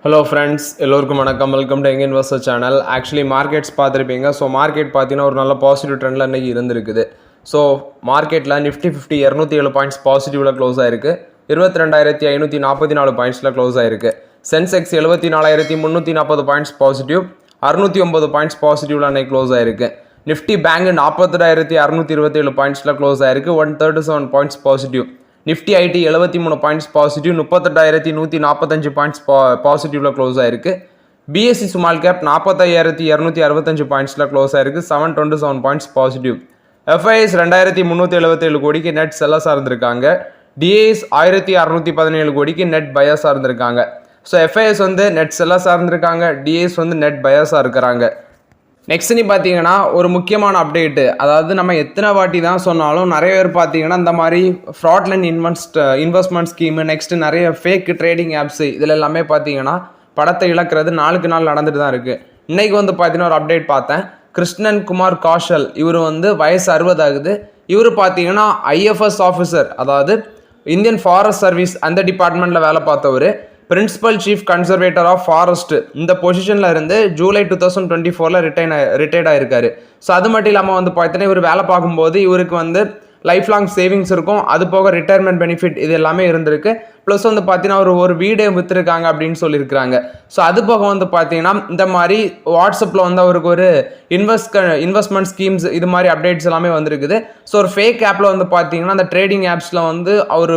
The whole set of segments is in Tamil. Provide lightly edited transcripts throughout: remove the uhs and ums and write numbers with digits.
ஹலோ ஃப்ரெண்ட்ஸ், எல்லோருக்கும் வணக்கம். Welcome to young investor channel. Actually markets பார்த்துருப்பீங்க. ஸோ மார்க்கெட் பார்த்தீங்கன்னா ஒரு நல்ல பாசிட்டிவ் ட்ரெண்டில் இன்றைக்கி இருந்திருக்குது. ஸோ மார்க்கெட்டில் நிஃப்டி 50 207 பாயிண்ட்ஸ் பாசிட்டிவில் க்ளோஸ் ஆயிருக்கு. 22,544 பாயிண்ட்ஸில் க்ளோஸ் ஆயிருக்கு. சென்செக்ஸ் 74,340 பாயிண்ட்ஸ் பாசிட்டிவ், 609 பாயிண்ட்ஸ் பாசிட்டிவில் அன்னைக்கு க்ளோஸ் ஆயிருக்கு. நிஃப்டி பேங்க் 48,627 பாயிண்ட்ஸில் க்ளோஸ் ஆயிருக்கு. 137 points positive. Nifty IT 73 points positive, 38,145 points பாசிட்டிவ்ல க்ளோஸ் ஆயிருக்கு. பிஎஸ்சி ஸ்மால் கேப் 45,265 பாயிண்ட்ஸில் க்ளோஸ் ஆயிருக்கு. 727 பாயிண்ட்ஸ் பாசிட்டிவ். எஃப்ஐஎஸ் 2,377 கோடிக்கு நெட் செல்லஸாக இருந்திருக்காங்க. டிஏஎஸ் 1,617 கோடிக்கு நெட் பயாஸாக இருந்திருக்காங்க. ஸோ எஃப்ஐஎஸ் வந்து நெட் செல்லஸாக இருந்திருக்காங்க, டிஏஎஸ் வந்து நெட் பயாஸாக இருக்கிறாங்க. நெக்ஸ்ட் நீ பார்த்தீங்கன்னா ஒரு முக்கியமான அப்டேட்டு, அதாவது நம்ம எத்தனை வாட்டி தான் சொன்னாலும் நிறைய பேர் பார்த்தீங்கன்னா இந்த மாதிரி ஃப்ராட்லண்ட் இன்வெஸ்ட்மெண்ட் ஸ்கீமு, நெக்ஸ்ட்டு நிறைய ஃபேக் ட்ரேடிங் ஆப்ஸு இதில் எல்லாமே பார்த்தீங்கன்னா படத்தை இழக்கிறது நாளுக்கு நாள் நடந்துட்டு தான் இருக்குது. இன்றைக்கி வந்து பார்த்தீங்கன்னா ஒரு அப்டேட் பார்த்தேன். கிருஷ்ணன் குமார் காஷல், இவர் வந்து வயசு 60 ஆகுது. இவர் பார்த்தீங்கன்னா ஐஎஃப்எஸ் ஆஃபீஸர், அதாவது இந்தியன் ஃபாரஸ்ட் சர்வீஸ் அந்த டிபார்ட்மெண்ட்டில் வேலை பார்த்தவர். Principal chief conservator of forest இந்த பொசிஷனில் இருந்து ஜூலை 2024 ரிட்டையர்ட் ஆயிருக்காரு. ஸோ அது மட்டும் இல்லாமல் வந்து பார்த்தீங்கன்னா இவர் வேலை பார்க்கும்போது இவருக்கு வந்து லைஃப் லாங் சேவிங்ஸ் இருக்கும், அது போக ரிட்டையர்மெண்ட் பெனிஃபிட் இது எல்லாமே இருந்திருக்கு. ப்ளஸ் வந்து பார்த்தீங்கன்னா ஒரு வீடே விற்றுருக்காங்க அப்படின்னு சொல்லியிருக்கிறாங்க. ஸோ அது போக வந்து பார்த்தீங்கன்னா இந்த மாதிரி வாட்ஸ்அப்பில் வந்து அவருக்கு ஒரு இன்வெஸ்ட்மெண்ட் ஸ்கீம்ஸ் இது மாதிரி அப்டேட்ஸ் எல்லாமே வந்திருக்குது. ஸோ ஒரு ஃபேக் ஆப்பில் வந்து பார்த்தீங்கன்னா அந்த ட்ரேடிங் ஆப்ஸில் வந்து அவர்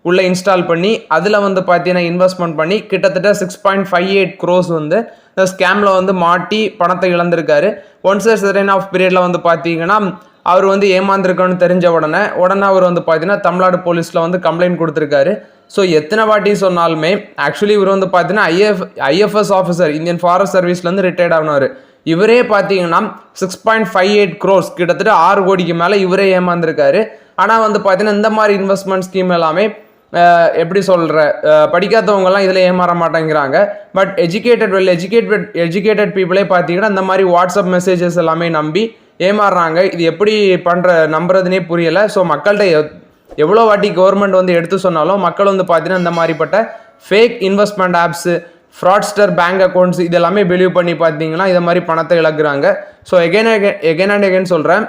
உள்ளே இன்ஸ்டால் பண்ணி அதில் வந்து பார்த்தீங்கன்னா இன்வெஸ்ட்மெண்ட் பண்ணி கிட்டத்தட்ட 6.58 crores வந்து இந்த ஸ்கேமில் வந்து மாட்டி பணத்தை இழந்திருக்காரு. ஒன்ஸ் சர்டன் ஆஃப் பீரியடில் வந்து பார்த்தீங்கன்னா அவர் வந்து ஏமாந்துருக்கோன்னு தெரிஞ்ச உடனே அவர் வந்து பார்த்தீங்கன்னா தமிழ்நாடு போலீஸில் வந்து கம்ப்ளைண்ட் கொடுத்துருக்காரு. ஸோ எத்தனை வாட்டி சொன்னாலுமே ஆக்சுவலி இவர் வந்து பார்த்தீங்கன்னா ஐஎஃப்எஸ் ஆஃபீஸர் இந்தியன் ஃபாரஸ்ட் சர்வீஸ்லேருந்து ரிட்டையர்ட் ஆனவர். இவரே பார்த்தீங்கன்னா 6.58 crores கிட்டத்தட்ட 6 கோடிக்கு மேலே இவரே ஏமாந்துருக்காரு. ஆனால் வந்து பார்த்தீங்கன்னா இந்த மாதிரி இன்வெஸ்ட்மெண்ட் ஸ்கீம் எல்லாமே எப்படி சொல்கிற படிக்காதவங்கலாம் இதில் ஏமாற மாட்டேங்கிறாங்க. பட் எஜுகேட்டட் பீப்புளே பார்த்தீங்கன்னா இந்த மாதிரி வாட்ஸ்அப் மெசேஜஸ் எல்லாமே நம்பி ஏமாறுறாங்க. இது எப்படி நம்புறதுனே புரியலை. ஸோ மக்கள்கிட்ட எவ்வளோ வாட்டி கவர்மெண்ட் வந்து எடுத்து சொன்னாலும் மக்கள் வந்து பார்த்தீங்கன்னா இந்த மாதிரிப்பட்ட fake investment apps, fraudster bank accounts இதெல்லாமே பிலீவ் பண்ணி பார்த்தீங்கன்னா இதை மாதிரி பணத்தை இழக்கிறாங்க. ஸோ எகைன் அண்ட் எகைன் சொல்கிறேன்,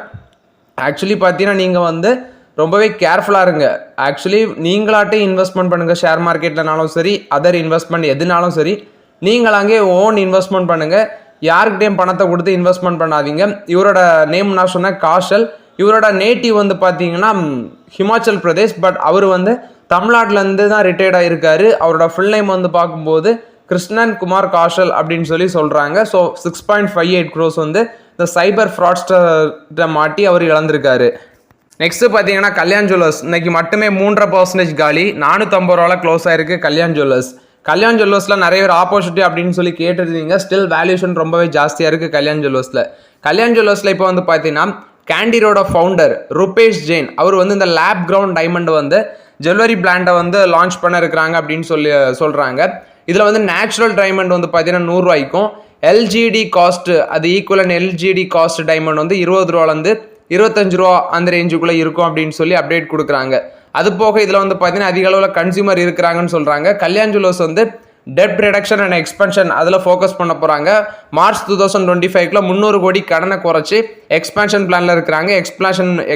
ஆக்சுவலி பார்த்தீங்கன்னா நீங்கள் வந்து ரொம்பவே கேர்ஃபுல்லாக இருங்க. ஆக்சுவலி நீங்களாட்டே இன்வெஸ்ட்மெண்ட் பண்ணுங்கள், ஷேர் மார்க்கெட்லனாலும் சரி, அதர் இன்வெஸ்ட்மெண்ட் எதுனாலும் சரி, நீங்களாங்கே ஓன் இன்வெஸ்ட்மெண்ட் பண்ணுங்கள். யாருக்கிட்டையும் பணத்தை கொடுத்து இன்வெஸ்ட்மெண்ட் பண்ணாதீங்க. இவரோட நேம் நான் சொன்னேன் காஷல். இவரோட நேட்டிவ் வந்து பார்த்தீங்கன்னா ஹிமாச்சல் பிரதேஷ். பட் அவர் வந்து தமிழ்நாட்டிலேருந்து தான் ரிட்டையர்ட் ஆகிருக்காரு. அவரோட ஃபுல் நேம் வந்து பார்க்கும்போது கிருஷ்ணன் குமார் காஷல் அப்படின்னு சொல்கிறாங்க. ஸோ 6.58 crores வந்து இந்த சைபர் ஃப்ராட்ஸ்டர்கிட்ட மாட்டி அவர் இழந்திருக்காரு. நெக்ஸ்ட்டு பார்த்தீங்கன்னா கல்யாண் ஜுவல்லர்ஸ் இன்னைக்கு மட்டுமே 3.5% காலி, 450 ரூபாவில் க்ளோஸ் ஆயிருக்கு கல்யாண் ஜுவல்லர்ஸில் நிறைய பேர் ஆப்போசிட்டி அப்படின்னு சொல்லி கேட்டிருந்தீங்க. ஸ்டில் வேல்யூஷன் ரொம்பவே ஜாஸ்தியாக இருக்குது கல்யாண் ஜுவல்லர்ஸில் இப்போ வந்து பார்த்தீங்கன்னா கேண்டிரோட ஃபவுண்டர் ரூபேஷ் ஜெயின் அவர் வந்து இந்த லேப் கிரவுண்ட் டைமண்ட் வந்து ஜுவல்லரி பிராண்டை வந்து லான்ச் பண்ண இருக்கிறாங்க அப்படின்னு சொல்கிறாங்க. இதில் வந்து நேச்சுரல் டைமண்ட் வந்து பார்த்தீங்கன்னா 100 ரூபாய்க்கும், எல்ஜிடி காஸ்ட் அது ஈக்குவலன் எல்ஜிடி காஸ்ட் டைமண்ட் வந்து 20 ரூபாலேருந்து 25 ரூபா அந்த ரேஞ்சுக்குள்ளே இருக்கும் அப்படின்னு சொல்லி அப்டேட் கொடுக்குறாங்க. அது போக இதில் வந்து பார்த்தீங்கன்னா அதிக அளவில் கன்சியூமர் இருக்கிறாங்கன்னு சொல்கிறாங்க. கல்யாண் ஜுவல்லர்ஸ் வந்து டெட் ரிடக்ஷன் அண்ட் எக்ஸ்பென்ஷன் அதில் ஃபோக்கஸ் பண்ண போகிறாங்க. மார்ச் 2025 300 கோடி கடனை குறைச்சி எக்ஸ்பேன்ஷன் பிளானில் இருக்கிறாங்க.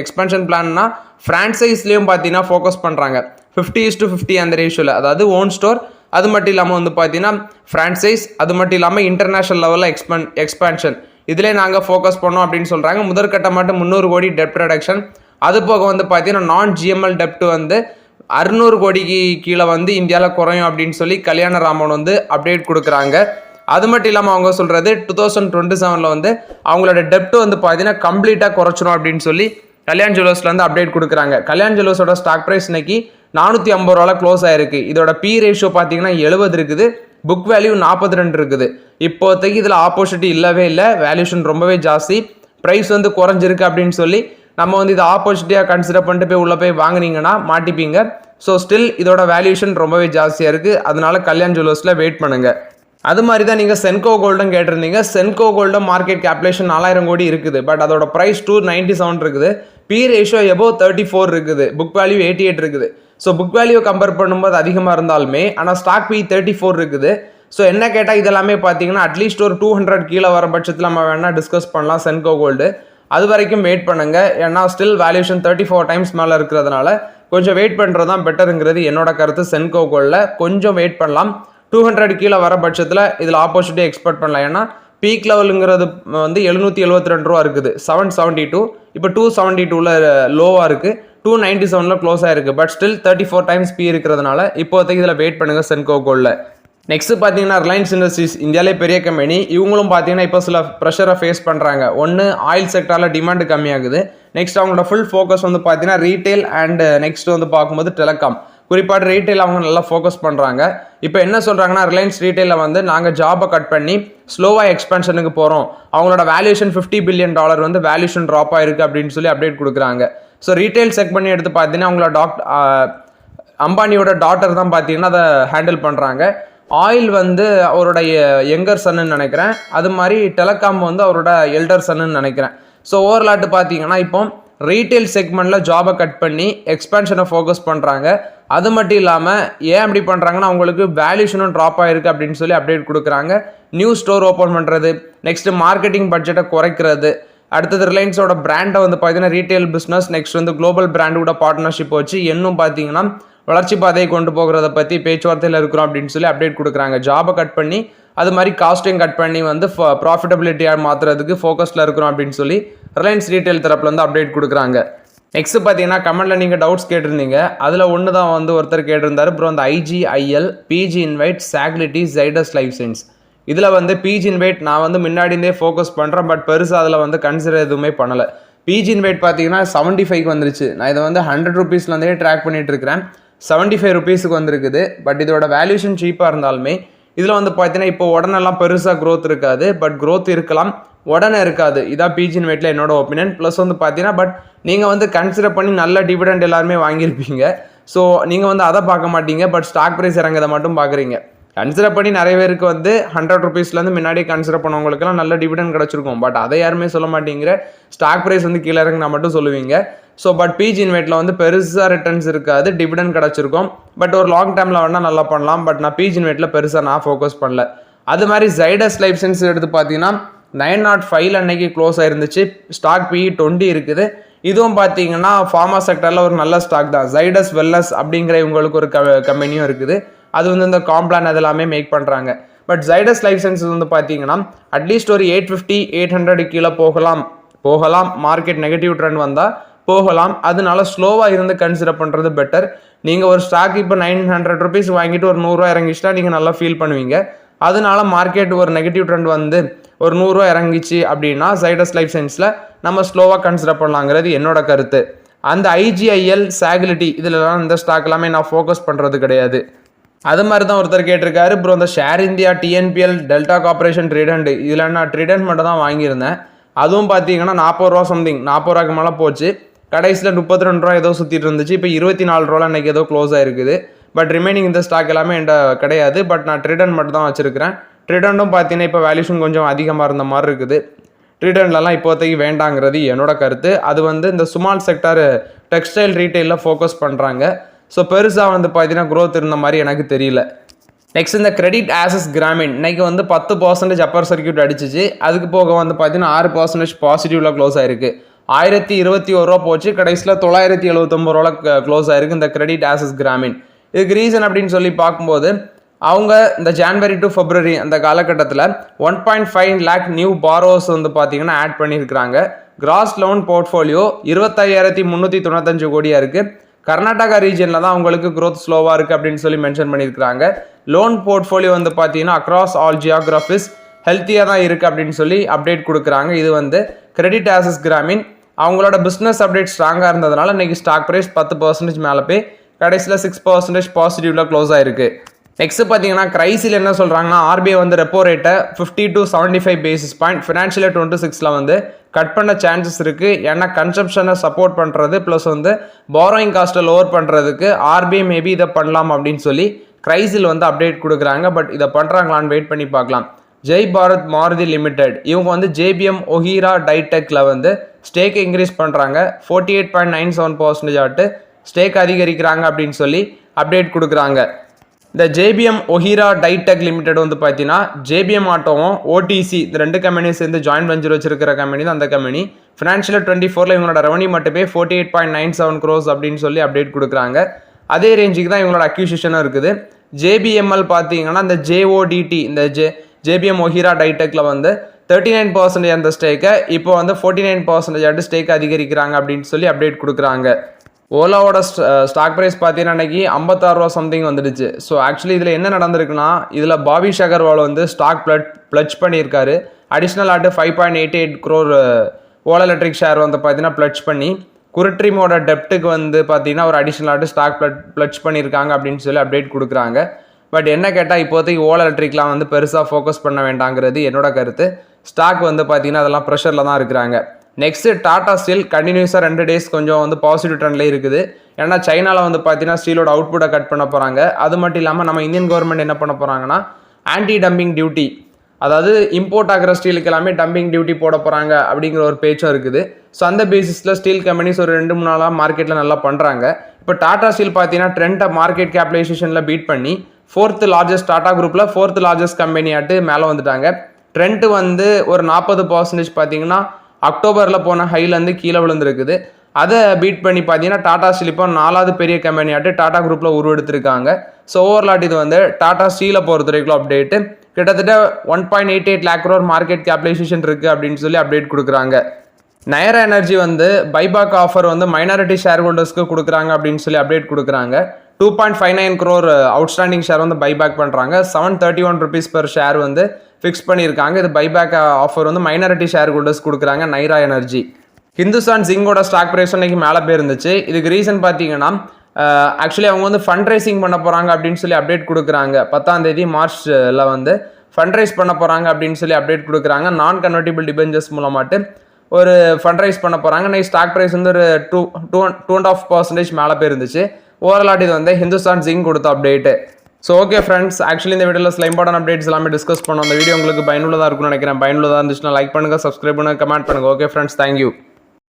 எக்ஸ்பேன்ஷன் பிளான்னா ஃப்ரான்சைஸ்லேயும் பார்த்தீங்கன்னா ஃபோக்கஸ் பண்ணுறாங்க. 50:50 அந்த ரேஷியோவில், அதாவது ஓன் ஸ்டோர், அது மட்டும் இல்லாமல் வந்து பார்த்தீங்கன்னா ஃப்ரான்சைஸ், அது மட்டும் இல்லாமல் இன்டர்நேஷ்னல் லெவலில் எக்ஸ்பேன்ஷன் இதிலே நாங்கள் ஃபோக்கஸ் பண்ணோம் அப்படின்னு சொல்கிறாங்க. முதற்கட்டமாட்டு 300 கோடி டெப்ட் ரிடக்ஷன், அது போக வந்து பார்த்தீங்கன்னா நான் ஜிஎம்எல் டெப்ட் வந்து 600 கோடிக்கு கீழே வந்து இந்தியாவில் குறையும் அப்படின்னு சொல்லி கல்யாண ராமன் வந்து அப்டேட் கொடுக்குறாங்க. அது மட்டும் இல்லாமல் அவங்க சொல்கிறது 2027 வந்து அவங்களோட டெப்ட் வந்து பார்த்தீங்கன்னா கம்ப்ளீட்டாக குறைச்சிடும் அப்படின்னு சொல்லி கல்யாண் ஜுவல்லர்ஸில் வந்து அப்டேட் கொடுக்குறாங்க. கல்யாண் ஜுவல்லர்ஸோட ஸ்டாக் ப்ரைஸ் இன்னைக்கு 450 ரூபாவில் க்ளோஸ் ஆயிருக்கு. இதோட பி ரேஷியோ பார்த்தீங்கன்னா 70 இருக்குது, புக் வேல்யூ 42 இருக்குது. இப்போதைக்கு இதில் ஆப்போசிட்டி இல்லவே இல்லை, வேல்யூஷன் ரொம்பவே ஜாஸ்தி, ப்ரைஸ் வந்து குறைஞ்சிருக்கு அப்படின்னு சொல்லி நம்ம வந்து இதை ஆப்போசிட்டியாக கன்சிடர் பண்ணிட்டு உள்ளே போய் வாங்கினீங்கன்னா மாட்டிப்பீங்க. ஸோ ஸ்டில் இதோட வேல்யூஷன் ரொம்பவே ஜாஸ்தியாக இருக்குது. அதனால கல்யாண் ஜுவல்லர்ஸில் வெயிட் பண்ணுங்கள். அது மாதிரி தான் நீங்கள் சென்கோ கோல்டும் கேட்டிருந்தீங்க. சென்கோ கோல்டும் மார்க்கெட் கேப்லேஷன் 4000 கோடி இருக்குது. பட் அதோட ப்ரைஸ் 297 இருக்குது, பி ரேஷியோ எபோவ் 34 இருக்குது, புக் வேல்யூ 88 இருக்குது. ஸோ புக் வேல்யூ கம்பேர் பண்ணும்போது அதிகமாக இருந்தாலுமே ஆனால் ஸ்டாக் பி 34 இருக்குது. ஸோ என்ன கேட்டால் இதெல்லாமே பார்த்தீங்கன்னா அட்லீஸ்ட் ஒரு 200 கீழே வர பட்சத்தில் நம்ம வேணால் டிஸ்கஸ் பண்ணலாம் சென்கோ கோல்டு. அது வரைக்கும் வெயிட் பண்ணுங்க. ஏன்னா ஸ்டில் வேல்யூஷன் 34 டைம்ஸ் மேலே இருக்கிறதுனால கொஞ்சம் வெயிட் பண்ணுறது தான் பெட்டருங்கிறது என்னோட கருத்து. சென்கோ கோல்டில் கொஞ்சம் வெயிட் பண்ணலாம். 200 கீழே வர பட்சத்தில் இதில் ஆப்போசிட்டி எக்ஸ்பெக்ட் பண்ணலாம். ஏன்னா பீக் லெவலுங்கிறது வந்து 772 ரூபா இருக்குது, 772. இப்போ 272ல் லோவாக இருக்குது, 297ல் க்ளோஸ் ஆயிருக்கு. பட் ஸ்டில் 34 டைம்ஸ் பி இருக்கிறதுனால இப்போதைக்கு இதில் வெயிட் பண்ணுங்கள் சென்கோ கோல்டில். நெக்ஸ்ட் பார்த்தீங்கன்னா ரிலையன்ஸ் இண்டஸ்ட்ரீஸ், இந்தியாவிலே பெரிய கம்பெனி. இவங்களும் பார்த்தீங்கன்னா இப்போ சில ப்ரெஷரை ஃபேஸ் பண்ணுறாங்க. ஒன்று ஆயில் செக்டரில் டிமாண்டு கம்மியாகுது. நெக்ஸ்ட் அவங்களோட ஃபுல் ஃபோக்கஸ் வந்து பார்த்தீங்கன்னா ரீட்டைல் அண்ட் நெக்ஸ்ட் வந்து பார்க்கும்போது டெலிகாம். குறிப்பாக ரீட்டைல் அவங்க நல்லா ஃபோக்கஸ் பண்ணுறாங்க. இப்போ என்ன சொல்கிறாங்கன்னா ரிலையன்ஸ் ரீட்டைலில் வந்து நாங்கள் ஜாபை கட் பண்ணி ஸ்லோவாக எக்ஸ்பென்ஷனுக்கு போகிறோம். அவங்களோட வேல்யூஷன் $50 பில்லியன் வந்து வேல்யூஷன் ட்ராப் ஆயிருக்கு அப்படின்னு சொல்லி அப்டேட் கொடுக்குறாங்க. ஸோ ரீட்டைல் செக்மெண்ட் எடுத்து பார்த்தீங்கன்னா அவங்களோட அம்பானியோட டாட்டர் தான் பார்த்தீங்கன்னா அதை ஹேண்டில் பண்ணுறாங்க. ஆயில் வந்து அவருடைய யங்கர் சன்னு நினைக்கிறேன், அது மாதிரி டெலிகாம் வந்து அவரோட எல்டர் சன்னு நினைக்கிறேன். ஸோ ஓவர்லாட்டு பார்த்தீங்கன்னா இப்போ ரீட்டைல் செக்மெண்ட்டில் ஜாபை கட் பண்ணி எக்ஸ்பேன்ஷனை ஃபோக்கஸ் பண்ணுறாங்க. அது மட்டும் இல்லாமல் ஏன் அப்படி பண்ணுறாங்கன்னா அவங்களுக்கு வேல்யூஷனும் ட்ராப் ஆகிருக்கு அப்படின்னு சொல்லி அப்டேட் கொடுக்குறாங்க. நியூ ஸ்டோர் ஓப்பன் பண்ணுறது, நெக்ஸ்ட் மார்க்கெட்டிங் பட்ஜெட்டை குறைக்கிறது, அடுத்தது ரிலையன்ஸோட பிராண்டை வந்து பார்த்தீங்கன்னா ரீட்டைல் பிஸ்னஸ் நெக்ஸ்ட் வந்து குளோபல் பிராண்டு கூட பார்ட்னர்ஷிப் வச்சு இன்னும் பார்த்தீங்கன்னா வளர்ச்சி பாதையை கொண்டு போகிறத பற்றி பேச்சுவார்த்தையில் இருக்கிறோம் அப்படின்னு சொல்லி அப்டேட் கொடுக்குறாங்க. ஜாபை கட் பண்ணி அது மாதிரி காஸ்ட்டையும் கட் பண்ணி வந்து ப்ராஃபிட்டபிலிட்டியாக மாற்றுறதுக்கு ஃபோக்கஸில் இருக்கிறோம் அப்படின்னு சொல்லி ரிலையன்ஸ் ரீட்டைல் தரப்பில் வந்து அப்டேட் கொடுக்குறாங்க. நெக்ஸ்ட் பார்த்தீங்கன்னா கமெண்ட்டில் நீங்கள் டவுட்ஸ் கேட்டிருந்தீங்க. அதில் ஒன்று தான் வந்து ஒருத்தர் கேட்டிருந்தாரு, அப்புறம் அந்த IGIL, PG Invite, Saglity, Zydus Life Science. இதில் வந்து PG Invite நான் வந்து முன்னாடியே ஃபோக்கஸ் பண்ணுறேன். பட் பெருசாக அதில் வந்து கன்சிடர் எதுவுமே பண்ணலை. PG Invite பார்த்தீங்கன்னா 75க்கு வந்துருச்சு. நான் இதை வந்து 100 ரூபீஸ்லேருந்தே ட்ராக் பண்ணிட்டு இருக்கிறேன். 75 ரூபீஸுக்கு வந்துருக்குது. பட் இதோட வேல்யூஷன் சீப்பாக இருந்தாலுமே இதில் வந்து பார்த்தீங்கன்னா இப்போ உடனெல்லாம் பெருசாக க்ரோத் இருக்காது. பட் க்ரோத் இருக்கலாம், உடனே இருக்காது. இதான் PG Inviteல என்னோட ஒப்பீனியன். ப்ளஸ் வந்து பார்த்தீங்கன்னா பட் நீங்கள் வந்து கன்சிடர் பண்ணி நல்ல டிவிடெண்ட் எல்லாருமே வாங்கியிருப்பீங்க. ஸோ நீங்கள் வந்து அதை பார்க்க மாட்டீங்க, பட் ஸ்டாக் ப்ரைஸ் இறங்கதை மட்டும் பார்க்குறீங்க. கன்சிடர் பண்ணி நிறைய பேருக்கு வந்து 100 ரூபீஸ்லேருந்து முன்னாடியே கன்சிடர் பண்ணவங்களுக்குலாம் நல்ல டிவிடெண்ட் கிடச்சிருக்கும். பட் அதை யாருமே சொல்ல மாட்டேங்கிற, ஸ்டாக் ப்ரைஸ் வந்து கீழே இறங்கினா மட்டும் சொல்லுவீங்க. ஸோ பட் PG Inviteல வந்து பெருசாக ரிட்டர்ன்ஸ் இருக்காது, டிவிடெண்ட் கிடச்சிருக்கும். பட் ஒரு லாங் டைமில் வேணால் நல்லா பண்ணலாம். பட் நான் PG Inviteல பெருசாக நான் ஃபோக்கஸ் பண்ணல. அது மாதிரி Zydus Life Science எடுத்து பார்த்தீங்கன்னா 905 அன்னைக்கு க்ளோஸ் ஆயிருந்துச்சு. ஸ்டாக் PE 20 இருக்குது. இதுவும் பார்த்தீங்கன்னா ஃபார்மா செக்டரில் ஒரு நல்ல ஸ்டாக் தான். Zydus Wellness அப்படிங்கிற இவங்களுக்கு ஒரு கம்பெனியும் இருக்குது. அது வந்து இந்த காம்ப்ளான் அதெல்லாமே மேக் பண்ணுறாங்க. பட் Zydus Life Sciences வந்து பார்த்தீங்கன்னா அட்லீஸ்ட் ஒரு 850 800 கீழே போகலாம். மார்க்கெட் நெகட்டிவ் ட்ரெண்ட் வந்தால் போகலாம். அதனால ஸ்லோவாக இருந்து கன்சிடர் பண்ணுறது பெட்டர். நீங்கள் ஒரு ஸ்டாக் இப்போ 900 ரூபீஸ் வாங்கிட்டு ஒரு 100 ரூபா இறங்கிச்சுன்னா நீங்கள் நல்லா ஃபீல் பண்ணுவீங்க. அதனால மார்க்கெட் ஒரு நெகட்டிவ் ட்ரெண்ட் வந்து ஒரு 100 ரூபா இறங்கிச்சு அப்படின்னா Zydus Life Scienceல நம்ம ஸ்லோவாக கன்சிடர் பண்ணலாங்கிறது என்னோட கருத்து. அந்த IGIL, Saglity இதிலலாம் இந்த ஸ்டாக் எல்லாமே நான் ஃபோக்கஸ் பண்ணுறது கிடையாது. அது மாதிரி தான் ஒருத்தர் கேட்டிருக்காரு, அப்புறம் இந்த share India, TNPL, Delta Corporation, Trident இதில் நான் ட்ரிடெண்ட் மட்டும் தான் வாங்கியிருந்தேன். அதுவும் பார்த்தீங்கன்னா 40 ரூபா சம்திங், 40 ரூபாய்க்கு மேலே போச்சு. கடைசியில் 32 ரூபா ஏதோ சுற்றிட்டு இருந்துச்சு. இப்போ 24 ரூபா அன்றைக்கி ஏதோ க்ளோஸ் ஆயிருக்குது. பட் ரிமைனிங் இந்த ஸ்டாக் எல்லாமே என்கிட்ட கிடையாது. பட் நான் ட்ரிடெண்ட் மட்டும் தான் வச்சுருக்கிறேன். ட்ரிடெண்டும் பார்த்தீங்கன்னா இப்போ வேல்யூஷன் கொஞ்சம் அதிகமாக இருந்த மாதிரி இருக்குது. ட்ரிடெண்ட்லலாம் இப்போதைக்கு வேண்டாங்கிறது என்னோட கருத்து. அது வந்து இந்த ஸ்மால் செக்டர் டெக்ஸ்டைல் ரீட்டைலில் ஃபோக்கஸ் பண்ணுறாங்க. ஸோ பெருசாக வந்து பார்த்தீங்கன்னா க்ரோத் இருந்த மாதிரி எனக்கு தெரியல. நெக்ஸ்ட் இந்த கிரெடிட் ஆசஸ் கிராமின் இன்னைக்கு வந்து 10% அப்பர் சர்க்யூட் அடிச்சிச்சு. அதுக்கு போக வந்து பார்த்தீங்கன்னா 6% பாசிட்டிவ்ல க்ளோஸ் ஆயிருக்கு. 1021 ரூபா போச்சு. கடைசியில் 979 ரூபாவில் க்ளோஸ் ஆயிருக்கு இந்த கிரெடிட் ஆசஸ் கிராமின். இதுக்கு ரீசன் அப்படின்னு சொல்லி பார்க்கும்போது அவங்க இந்த ஜான்வரி டு February அந்த காலகட்டத்தில் 1.5 lakh நியூ பாரோஸ் வந்து பார்த்தீங்கன்னா ஆட் பண்ணியிருக்கிறாங்க. கிராஸ் லோன் போர்ட்ஃபோலியோ 25,395 கோடியாக இருக்குது. கர்நாடகா ரீஜனில் தான் அவங்களுக்கு க்ரோத் ஸ்லோவாக இருக்குது அப்படின்னு சொல்லி மென்ஷன் பண்ணியிருக்கிறாங்க. லோன் போர்ட்ஃபோலியோ வந்து பார்த்தீங்கன்னா அக்ராஸ் ஆல் ஜியோகிராஃபிஸ் ஹெல்த்தியாக தான் இருக்குது அப்படின்னு சொல்லி அப்டேட் கொடுக்குறாங்க. இது வந்து கிரெடிட் ஆசஸ் கிராமின் அவங்களோட பிஸ்னஸ் அப்டேட் ஸ்ட்ராங்காக இருந்ததுனால இன்றைக்கி ஸ்டாக் ப்ரைஸ் 10% மேலே போய் கடைசியில் 6% பாசிட்டிவில் க்ளோஸ் ஆயிருக்கு. நெக்ஸ்ட் பார்த்தீங்கன்னா கிரைசில் என்ன சொல்கிறாங்கன்னா RBI வந்து ரெப்போ ரேட்டை 50 to 75 பேசிஸ் பாயிண்ட் ஃபினான்ஷியல் 26 வந்து கட் பண்ண சான்சஸ் இருக்குது. ஏன்னா கன்சம்ஷனை சப்போர்ட் பண்ணுறது ப்ளஸ் வந்து பாரோயிங் காஸ்ட்டை லோவர் பண்ணுறதுக்கு RBI மேபி இதை பண்ணலாம் அப்படின்னு சொல்லி கிரைசில் வந்து அப்டேட் கொடுக்குறாங்க. பட் இதை பண்ணுறாங்களான்னு வெயிட் பண்ணி பார்க்கலாம். ஜெய் பாரத் மாருதி லிமிடெட் இவங்க வந்து JBM ஒஹீரா டைடெக்கில் வந்து ஸ்டேக் இன்க்ரீஸ் பண்ணுறாங்க. 48.97% ஆட்டு ஸ்டேக் அதிகரிக்கிறாங்க அப்படின்னு சொல்லி அப்டேட் கொடுக்குறாங்க. இந்த ஜேபிஎம் ஒஹீரா டைடெக் லிமிடெட் வந்து பார்த்தீங்கன்னா ஜேபிஎம் ஆட்டோவும் ஓடிசி இந்த ரெண்டு கம்பெனியும் சேர்ந்து ஜாயின்ட் வெஞ்சர் வச்சிருக்கிற கம்பெனி தான் அந்த கம்பெனி. ஃபினான்ஷியல் 24 இவங்களோட ரெவன்யூ மட்டுமே 48.97 crores அப்படின்னு சொல்லி அப்டேட் கொடுக்குறாங்க. அதே ரேஞ்சுக்கு தான் இவங்களோட அக்யூசிஷனும் இருக்குது. ஜேபிஎம்எல் பார்த்தீங்கன்னா இந்த ஜேஓடிடி இந்த ஜேபிஎம் ஒஹீரா டைடெக்கில் வந்து 39% அந்த ஸ்டேக்கை இப்போ வந்து 49% ஸ்டேக் அதிகரிக்கிறாங்க அப்படின்னு சொல்லி அப்டேட் கொடுக்குறாங்க. ஓலாவோட ஸ்டாக் ப்ரைஸ் பார்த்தீங்கன்னா அன்றைக்கி 56 ரூபா சம்திங் வந்துடுச்சு. ஸோ ஆக்சுவலி இதில் என்ன நடந்திருக்குன்னா இதில் பாபிஷ் அகர்வால் வந்து ஸ்டாக் ப்ளட்ஜ் பண்ணியிருக்காரு. அடிஷ்னல் ஆட்டு 5.88 crore ஓலா எலக்ட்ரிக் ஷேர் வந்து பார்த்தீங்கன்னா ப்ளட்ஜ் பண்ணி குருட்ரிமோட டெப்ட்டுக்கு வந்து பார்த்தீங்கன்னா ஒரு அடிஷ்னல் ஆட்டு ஸ்டாக் ப்ளட்ஜ் பண்ணியிருக்காங்க அப்படின்னு சொல்லி அப்டேட் கொடுக்குறாங்க. பட் என்ன கேட்டால் இப்போதைக்கு ஓலா எலக்ட்ரிக்லாம் வந்து பெருசாக ஃபோக்கஸ் பண்ண வேண்டாங்கிறது என்னோட கருத்து. ஸ்டாக் வந்து பார்த்தீங்கன்னா அதெல்லாம் ப்ரெஷரில் தான் இருக்கிறாங்க. நெக்ஸ்ட்டு டாடா ஸ்டீல் கண்டினியூஸாக 2 days கொஞ்சம் வந்து பாசிட்டிவ் ட்ரெண்ட்லேயே இருக்குது. ஏன்னா சைனாவில் வந்து பார்த்தீங்கன்னா ஸ்டீலோட அவுட்புட்டை கட் பண்ண போகிறாங்க. அது மட்டும் இல்லாமல் நம்ம இந்தியன் கவர்மெண்ட் என்ன பண்ண போகிறாங்கன்னா ஆன்டி டம்பிங் டியூட்டி, அதாவது இம்போர்ட் ஆகிற ஸ்டீலுக்கு எல்லாமே டம்பிங் டியூட்டி போட போகிறாங்க அப்படிங்கிற ஒரு பேச்சும் இருக்குது. ஸோ அந்த பேசிஸில் ஸ்டீல் கம்பெனிஸ் ஒரு 2-3 நாளாக மார்க்கெட்டில் நல்லா பண்ணுறாங்க. இப்போ டாடா ஸ்டீல் பார்த்தீங்கன்னா ட்ரெண்டை மார்க்கெட் கேபிடலைசேஷனில் பீட் பண்ணி 4th largest டாடா குரூப்பில் 4th largest கம்பெனியாட்டு மேலே வந்துட்டாங்க. ட்ரெண்ட் வந்து ஒரு 40% பார்த்தீங்கன்னா அக்டோபரில் போன ஹைலேருந்து கீழே விழுந்துருக்குது. அதை பீட் பண்ணி பார்த்தீங்கன்னா டாடா ஸ்டீல் இப்போ 4வது பெரிய கம்பெனியாட்டு டாடா குரூப்பில் உருவெடுத்திருக்காங்க. ஸோ ஓவர்லாட் இது வந்து டாடா ஸ்டீலை பொறுத்த வரைக்கும் அப்டேட்டு கிட்டத்தட்ட 1.88 lakh crore மார்க்கெட் கேபிடலைசேஷன் இருக்குது அப்படின்னு சொல்லி அப்டேட் கொடுக்குறாங்க. நயரா எனர்ஜி வந்து பைபாக் ஆஃபர் வந்து மைனாரிட்டி ஷேர் ஹோல்டர்ஸ்க்கு கொடுக்குறாங்க அப்படின்னு சொல்லி அப்டேட் கொடுக்குறாங்க. 2.59 crore அவுட்ஸ்டாண்டிங் ஷேர் வந்து பைபேக் பண்ணுறாங்க. 731 rupees per ஷேர் வந்து ஃபிக்ஸ் பண்ணியிருக்காங்க. இது பைபேக் ஆஃபர் வந்து மைனாரிட்டி ஷேர் ஹோல்டர்ஸ் கொடுக்குறாங்க நைரா எனர்ஜி. ஹிந்துஸ்தான் ஜிங்கோட ஸ்டாக் ப்ரைஸ் அன்றைக்கி மேலே போயிருந்துச்சு. இதுக்கு ரீசன் பார்த்தீங்கன்னா ஆக்சுவலி அவங்க வந்து ஃபண்ட் ரைசிங் பண்ண போகிறாங்க அப்படின்னு சொல்லி அப்டேட் கொடுக்குறாங்க. 10ஆம் தேதி மார்ச்சில் வந்து ஃபண்ட் ரைஸ் பண்ண போகிறாங்க அப்படின்னு சொல்லி அப்டேட் கொடுக்குறாங்க. நான் கன்வெர்ட்டிபிள் டிபெஞ்சர்ஸ் மூலமாட்டு ஒரு ஃபண்ட் ரைஸ் பண்ண போகிறாங்க. நைட் ஸ்டாக் ப்ரைஸ் வந்து ஒரு 2.5% மேலே போயிருந்துச்சு. ஓவரால் இது வந்து ஹிந்துஸ்தான் ஜிங்க் கொடுத்த update. So okay friends, actually இந்த வீடியோவில் சில இம்பார்ட்டன்ட் அப்டேட்ஸ் எல்லாமே டிஸ்கஸ் பண்ணோம். அந்த வீடியோ உங்களுக்கு பயனுள்ளதாக இருக்கும்னு நினைக்கிறேன். பயனுள்ளதாக இருந்துச்சுன்னா லைக் பண்ணுங்கள், சப்ஸ்கிரைப் பண்ணுங்கள், கமெண்ட் பண்ணுங்கள். Okay friends, thank you.